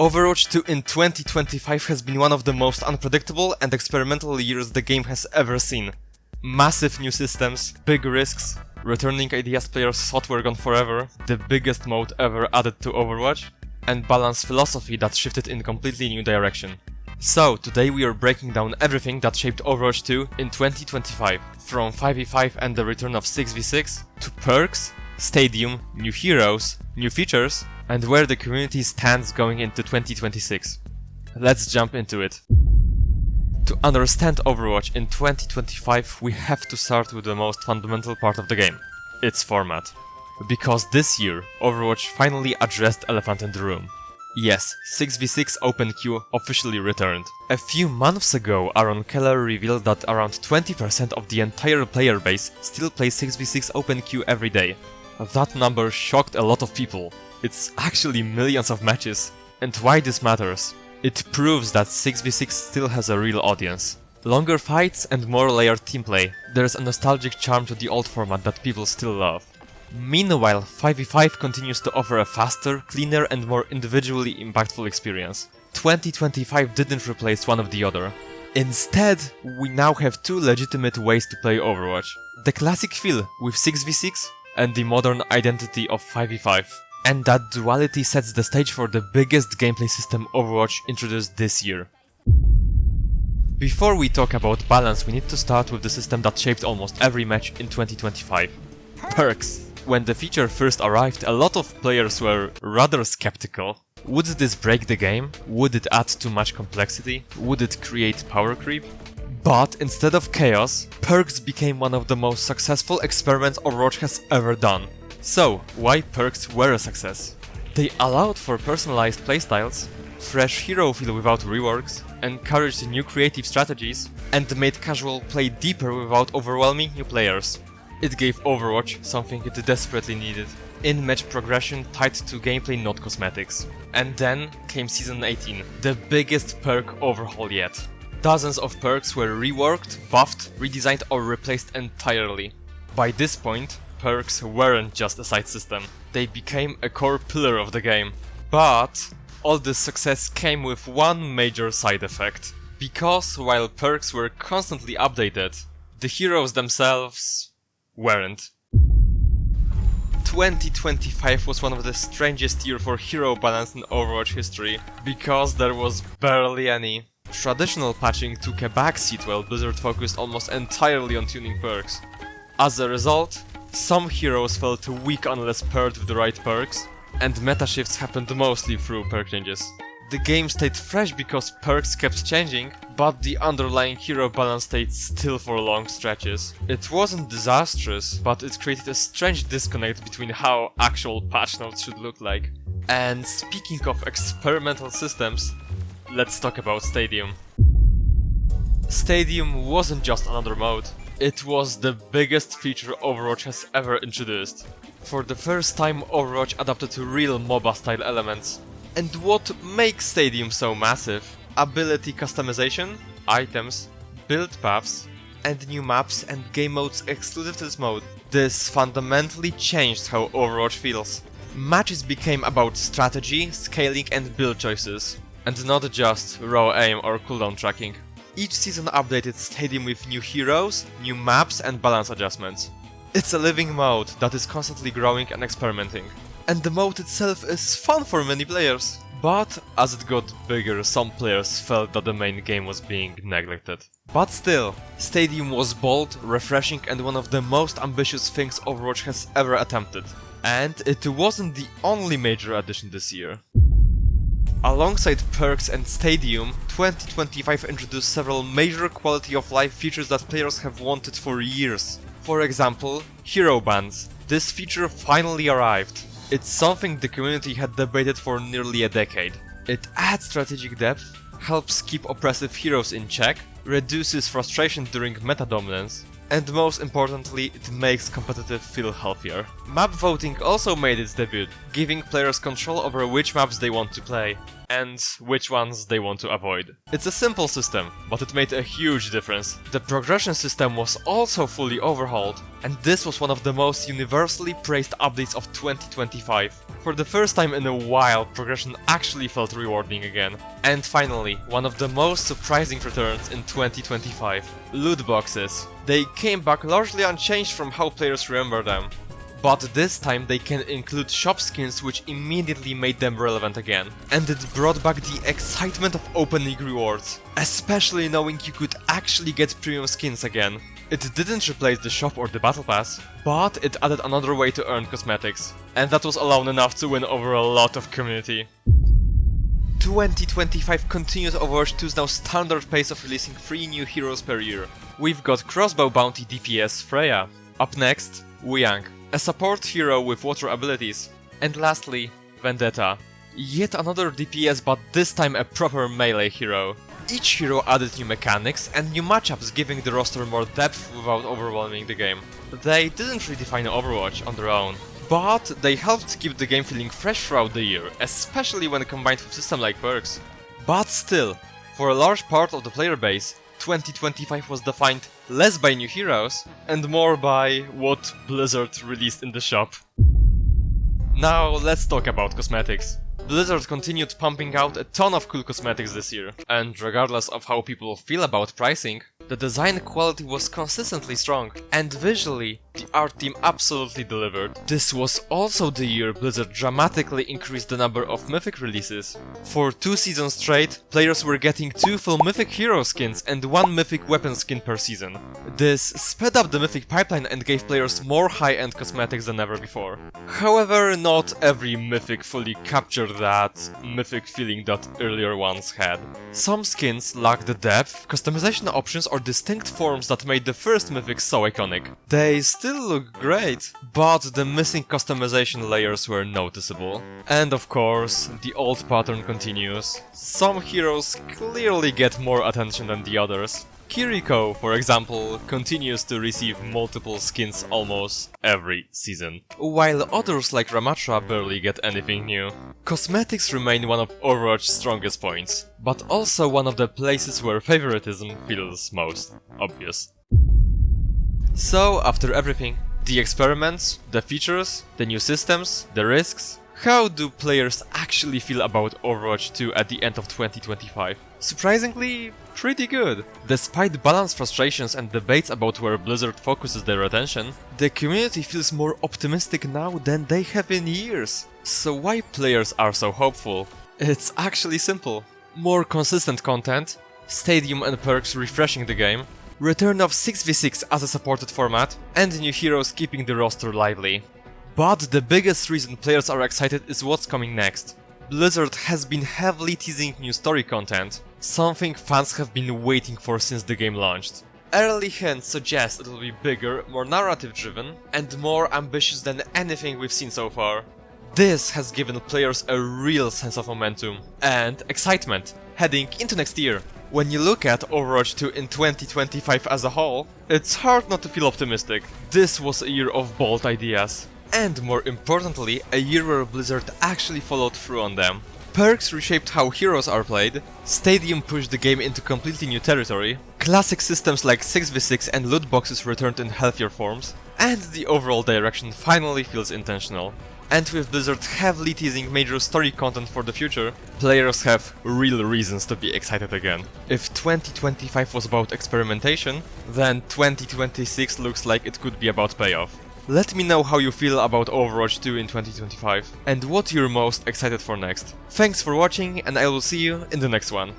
Overwatch 2 in 2025 has been one of the most unpredictable and experimental years the game has ever seen. Massive new systems, big risks, returning ideas players thought were gone forever, the biggest mode ever added to Overwatch, and balanced philosophy that shifted in a completely new direction. So, today we are breaking down everything that shaped Overwatch 2 in 2025, from 5v5 and the return of 6v6, to perks, stadium, new heroes, new features, and where the community stands going into 2026. Let's jump into it. To understand Overwatch in 2025, we have to start with the most fundamental part of the game, its format. Because this year, Overwatch finally addressed elephant in the room. Yes, 6v6 Open Queue officially returned. A few months ago, Aaron Keller revealed that around 20% of the entire player base still plays 6v6 Open Queue every day. That number shocked a lot of people. It's actually millions of matches. And why this matters? It proves that 6v6 still has a real audience. Longer fights and more layered teamplay. There's a nostalgic charm to the old format that people still love. Meanwhile, 5v5 continues to offer a faster, cleaner and more individually impactful experience. 2025 didn't replace one of the other. Instead, we now have two legitimate ways to play Overwatch. The classic feel with 6v6 and the modern identity of 5v5. And that duality sets the stage for the biggest gameplay system Overwatch introduced this year. Before we talk about balance, we need to start with the system that shaped almost every match in 2025. Perks. When the feature first arrived, a lot of players were rather skeptical. Would this break the game? Would it add too much complexity? Would it create power creep? But instead of chaos, perks became one of the most successful experiments Overwatch has ever done. So, why perks were a success? They allowed for personalized playstyles, fresh hero feel without reworks, encouraged new creative strategies, and made casual play deeper without overwhelming new players. It gave Overwatch something it desperately needed. In-match progression tied to gameplay, not cosmetics. And then came Season 18, the biggest perk overhaul yet. Dozens of perks were reworked, buffed, redesigned or replaced entirely. By this point, perks weren't just a side system. They became a core pillar of the game. But all this success came with one major side effect. Because while perks were constantly updated, the heroes themselves weren't. 2025 was one of the strangest years for hero balance in Overwatch history, because there was barely any. Traditional patching took a backseat while Blizzard focused almost entirely on tuning perks. As a result, some heroes felt weak unless paired with the right perks, and meta shifts happened mostly through perk changes. The game stayed fresh because perks kept changing, but the underlying hero balance stayed still for long stretches. It wasn't disastrous, but it created a strange disconnect between how actual patch notes should look like. And speaking of experimental systems, let's talk about Stadium. Stadium wasn't just another mode, it was the biggest feature Overwatch has ever introduced. For the first time, Overwatch adapted to real MOBA style elements. And what makes Stadium so massive? Ability customization, items, build paths, and new maps and game modes exclusive to this mode. This fundamentally changed how Overwatch feels. Matches became about strategy, scaling and build choices, and not just raw aim or cooldown tracking. Each season updated Stadium with new heroes, new maps and balance adjustments. It's a living mode that is constantly growing and experimenting. And the mode itself is fun for many players. But as it got bigger, some players felt that the main game was being neglected. But still, Stadium was bold, refreshing and one of the most ambitious things Overwatch has ever attempted. And it wasn't the only major addition this year. Alongside perks and Stadium, 2025 introduced several major quality of life features that players have wanted for years. For example, hero bans. This feature finally arrived. It's something the community had debated for nearly a decade. It adds strategic depth, helps keep oppressive heroes in check, reduces frustration during meta dominance, and most importantly, it makes competitive feel healthier. Map voting also made its debut, giving players control over which maps they want to play. and which ones they want to avoid. It's a simple system, but it made a huge difference. The progression system was also fully overhauled, and this was one of the most universally praised updates of 2025. For the first time in a while, progression actually felt rewarding again. And finally, one of the most surprising returns in 2025, loot boxes. They came back largely unchanged from how players remember them. But this time they can include shop skins, which immediately made them relevant again. And it brought back the excitement of opening rewards, especially knowing you could actually get premium skins again. It didn't replace the shop or the battle pass, but it added another way to earn cosmetics. And that was alone enough to win over a lot of community. 2025 continues Overwatch 2's now standard pace of releasing 3 new heroes per year. We've got Crossbow Bounty DPS Freya. Up next, Wuyang, a support hero with water abilities. And lastly, Vendetta. Yet another DPS, but this time a proper melee hero. Each hero added new mechanics and new matchups, giving the roster more depth without overwhelming the game. They didn't redefine Overwatch on their own, but they helped keep the game feeling fresh throughout the year, especially when combined with systems like perks. But still, for a large part of the player base, 2025 was defined less by new heroes and more by what Blizzard released in the shop. Now let's talk about cosmetics. Blizzard continued pumping out a ton of cool cosmetics this year, and regardless of how people feel about pricing, the design quality was consistently strong, and visually, the art team absolutely delivered. This was also the year Blizzard dramatically increased the number of Mythic releases. For 2 seasons straight, players were getting 2 full Mythic hero skins and 1 Mythic weapon skin per season. This sped up the Mythic pipeline and gave players more high-end cosmetics than ever before. However, not every Mythic fully captured that Mythic feeling that earlier ones had. Some skins lacked the depth, customization options, or distinct forms that made the first Mythics so iconic. They still look great, but the missing customization layers were noticeable. And of course, the old pattern continues. Some heroes clearly get more attention than the others. Kiriko, for example, continues to receive multiple skins almost every season, while others like Ramatra barely get anything new. Cosmetics remain one of Overwatch's strongest points, but also one of the places where favoritism feels most obvious. So, after everything, the experiments, the features, the new systems, the risks, how do players actually feel about Overwatch 2 at the end of 2025? Surprisingly, pretty good. Despite balanced frustrations and debates about where Blizzard focuses their attention, the community feels more optimistic now than they have in years. So why players are so hopeful? It's actually simple. More consistent content, stadium and perks refreshing the game, return of 6v6 as a supported format, and new heroes keeping the roster lively. But the biggest reason players are excited is what's coming next. Blizzard has been heavily teasing new story content, something fans have been waiting for since the game launched. Early hints suggest it will be bigger, more narrative driven, and more ambitious than anything we've seen so far. This has given players a real sense of momentum and excitement heading into next year. When you look at Overwatch 2 in 2025 as a whole, it's hard not to feel optimistic. This was a year of bold ideas. And more importantly, a year where Blizzard actually followed through on them. Perks reshaped how heroes are played, Stadium pushed the game into completely new territory, classic systems like 6v6 and loot boxes returned in healthier forms, and the overall direction finally feels intentional. And with Blizzard heavily teasing major story content for the future, players have real reasons to be excited again. If 2025 was about experimentation, then 2026 looks like it could be about payoff. Let me know how you feel about Overwatch 2 in 2025, and what you're most excited for next. Thanks for watching, and I will see you in the next one.